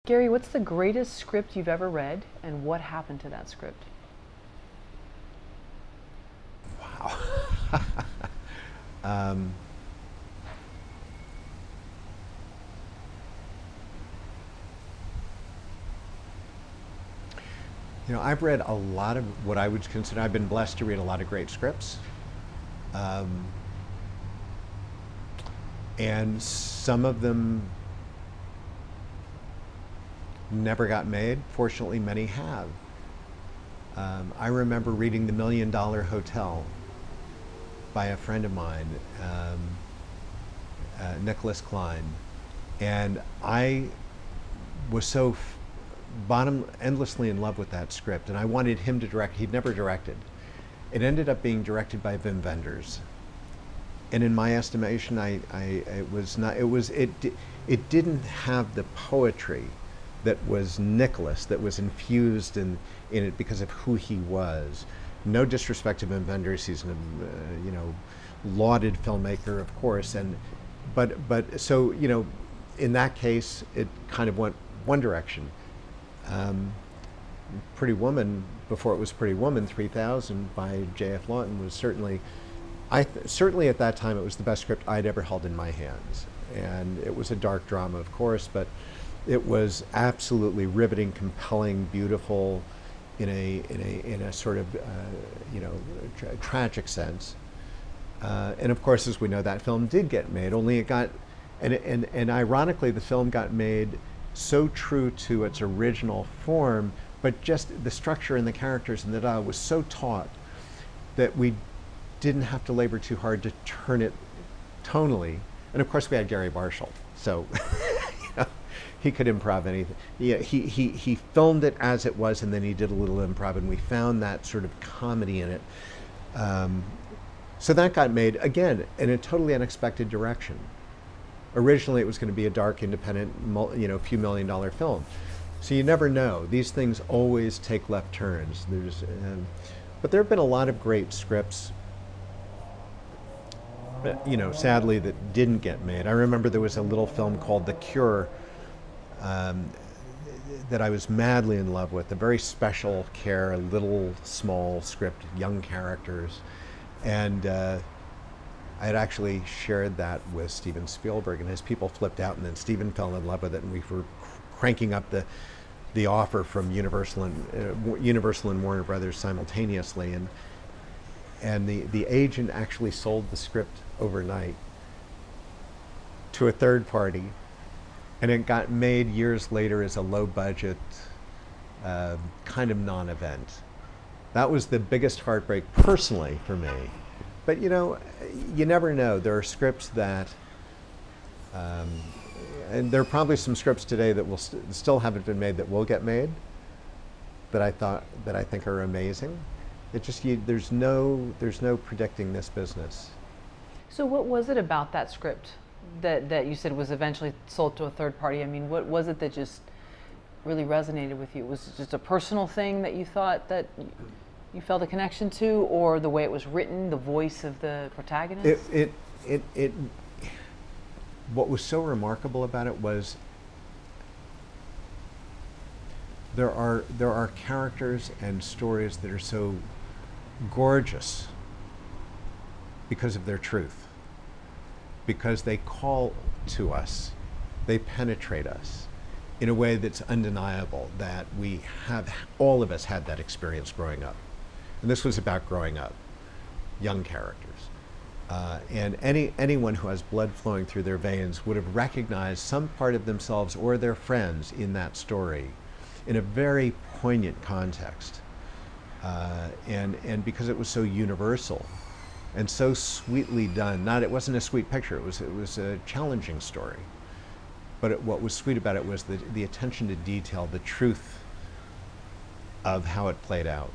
Gary, what's the greatest script you've ever read, and what happened to that script? Wow. um, you know, I've read a lot of what I would consider, I've been blessed to read a lot of great scripts. Um, and some of them never got made. Fortunately, many have. I remember reading The $1,000,000 Hotel by a friend of mine, Nicholas Klein, and I was so endlessly in love with that script, and I wanted him to direct. He'd never directed. It ended up being directed by Wim Wenders, and in my estimation, it was not. It didn't have the poetry that was Nicholas, that was infused in it because of who he was. No disrespect to Wim Wenders, he's a you know, lauded filmmaker, of course, but so, you know, in that case, it kind of went one direction. Pretty Woman, before it was Pretty Woman, 3000 by J.F. Lawton was certainly, certainly at that time, it was the best script I'd ever held in my hands. And it was a dark drama, of course, but it was absolutely riveting, compelling, beautiful, in a sort of you know, tragic sense. And of course, as we know, that film did get made. Only it got, and ironically, the film got made so true to its original form, but just the structure and the characters and the dialogue was so taut that we didn't have to labor too hard to turn it tonally. And of course, we had Gary Marshall, so you know, he could improv anything. Yeah, he filmed it as it was, and then he did a little improv, and we found that sort of comedy in it. So that got made, again, in a totally unexpected direction. Originally, it was going to be a dark, independent, you know, few $1,000,000 film. So you never know. These things always take left turns. But there have been a lot of great scripts, you know, sadly, that didn't get made. I remember there was a little film called The Cure that I was madly in love with. A very special care, little, small script, young characters. And I had actually shared that with Steven Spielberg, and his people flipped out, and then Steven fell in love with it, and we were cranking up the offer from Universal and Warner Brothers simultaneously, and the agent actually sold the script overnight to a third party, and it got made years later as a low-budget kind of non-event. That was the biggest heartbreak personally for me. But you know, you never know. There are scripts that, and there are probably some scripts today that will still haven't been made that will get made, that I think are amazing. It just, there's no predicting this business. So what was it about that script that you said was eventually sold to a third party? I mean, what was it that just really resonated with you? Was it just a personal thing that you thought that you felt a connection to, or the way it was written, the voice of the protagonist? What was so remarkable about it was there are characters and stories that are so gorgeous because of their truth, because they call to us, they penetrate us in a way that's undeniable, that we have, all of us had that experience growing up. And this was about growing up, young characters. And anyone who has blood flowing through their veins would have recognized some part of themselves or their friends in that story in a very poignant context. And because it was so universal and so sweetly done, it wasn't a sweet picture, it was a challenging story. But what was sweet about it was the attention to detail, the truth of how it played out.